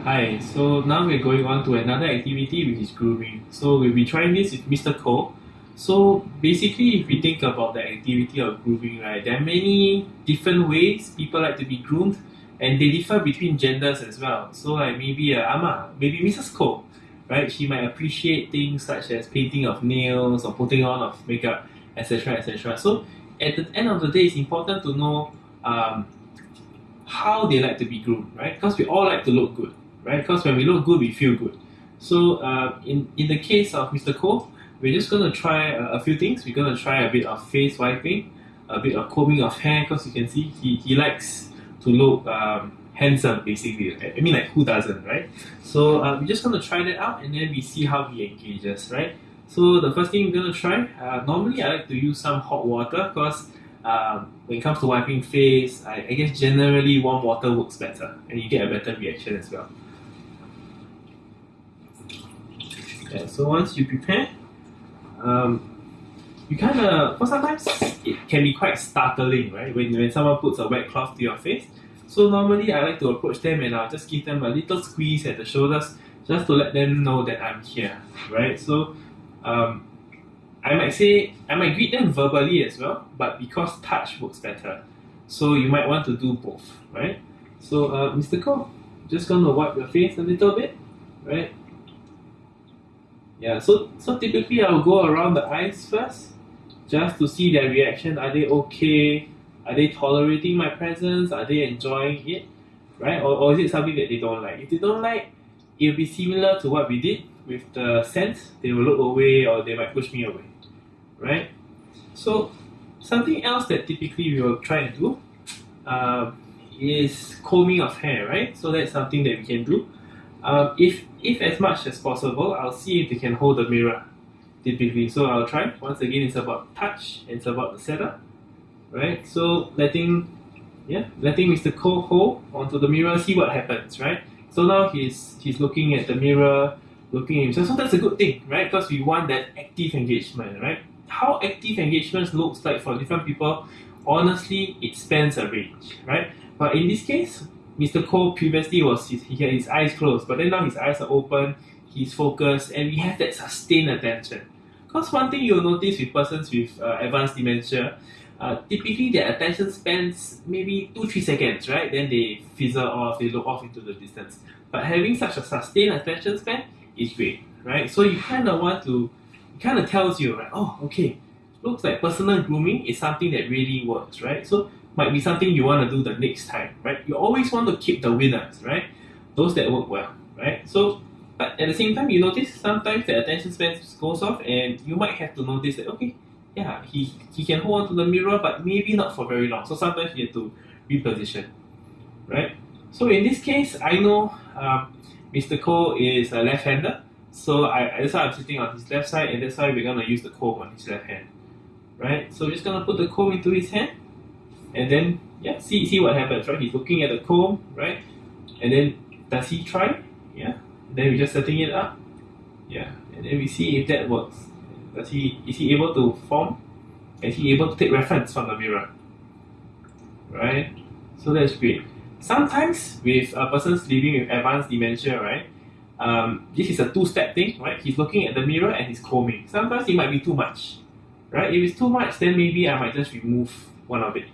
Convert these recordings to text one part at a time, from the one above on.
Hi, so now we're going on to another activity which is grooming. So we'll be trying this with Mr. Cole. So basically, if we think about the activity of grooming, right, there are many different ways people like to be groomed and they differ between genders as well. So like maybe Ama, maybe Mrs. Cole, right, she might appreciate things such as painting of nails or putting on of makeup, etc. etc. So at the end of the day, it's important to know um, how they like to be groomed, right? Because we all like to look good, right? Because when we look good, we feel good. So in the case of Mr. Cole, we're just gonna try a few things. We're gonna try a bit of face wiping, a bit of combing of hair, because you can see he likes to look handsome, basically. I mean, like who doesn't, right? So we're just gonna try that out, and then we see how he engages, right? So the first thing we're gonna try. Normally, I like to use some hot water because when it comes to wiping face, I guess generally warm water works better and you get a better reaction as well. Yeah, so once you prepare, you kind of, for sometimes it can be quite startling, right? When someone puts a wet cloth to your face. So normally I like to approach them and I'll just give them a little squeeze at the shoulders just to let them know that I'm here, right? So um, I might greet them verbally as well, but because touch works better. So you might want to do both, right? So Mr. Cole, just gonna wipe your face a little bit, right? Yeah, so typically I'll go around the eyes first, just to see their reaction. Are they okay? Are they tolerating my presence? Are they enjoying it? Right? Or is it something that they don't like? If they don't like, it'll be similar to what we did with the scent. They will look away or they might push me away. Right? So something else that typically we will try and do is combing of hair, right? So that's something that we can do. If as much as possible, I'll see if they can hold the mirror typically. So I'll try. Once again, it's about touch, it's about the setup, right? So letting Mr. Cole hold onto the mirror, see what happens, right? So now he's looking at the mirror, looking at himself. So that's a good thing, right? Because we want that active engagement, right? How active engagement looks like for different people, honestly, it spans a range, right? But in this case, Mr. Cole previously he had his eyes closed, but then now his eyes are open, he's focused, and we have that sustained attention. Because one thing you'll notice with persons with advanced dementia, typically their attention spans maybe 2-3 seconds, right? Then they fizzle off, they look off into the distance. But having such a sustained attention span is great, right? So you kind of want to, it kind of tells you, right? Oh, okay, looks like personal grooming is something that really works, right? So might be something you want to do the next time, right? You always want to keep the winners, right? Those that work well, right? So, but at the same time, you notice sometimes the attention span goes off, and you might have to notice that okay, yeah, he can hold on to the mirror, but maybe not for very long. So sometimes you have to reposition, right? So in this case, I know Mr. Cole is a left-hander, so that's why I'm sitting on his left side, and that's why we're gonna use the comb on his left hand, right? So we're just gonna put the comb into his hand. And then, yeah, see what happens, right? He's looking at the comb, right? And then, does he try? Yeah. And then we're just setting it up. Yeah. And then we see if that works. Is he able to form? Is he able to take reference from the mirror? Right? So that's great. Sometimes with persons living with advanced dementia, right? This is a two-step thing, right? He's looking at the mirror and he's combing. Sometimes it might be too much, right? If it's too much, then maybe I might just remove one of it.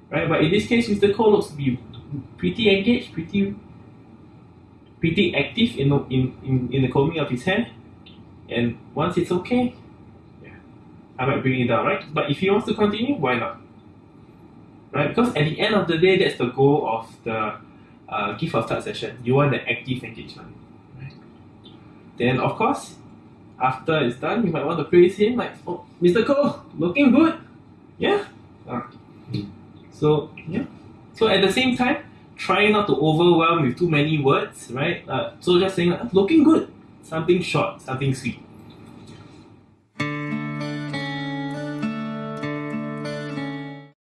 Right, but in this case, Mr. Cole looks to be pretty engaged, pretty active in the combing of his hair. And once it's okay, yeah, I might bring it down, right? But if he wants to continue, why not? Right, because at the end of the day, that's the goal of the gift of touch session. You want the active engagement. Right? Then, of course, after it's done, you might want to praise him, like, "Oh, Mr. Cole, looking good, yeah." So yeah. So at the same time, try not to overwhelm with too many words, right? So just saying, looking good, something short, something sweet.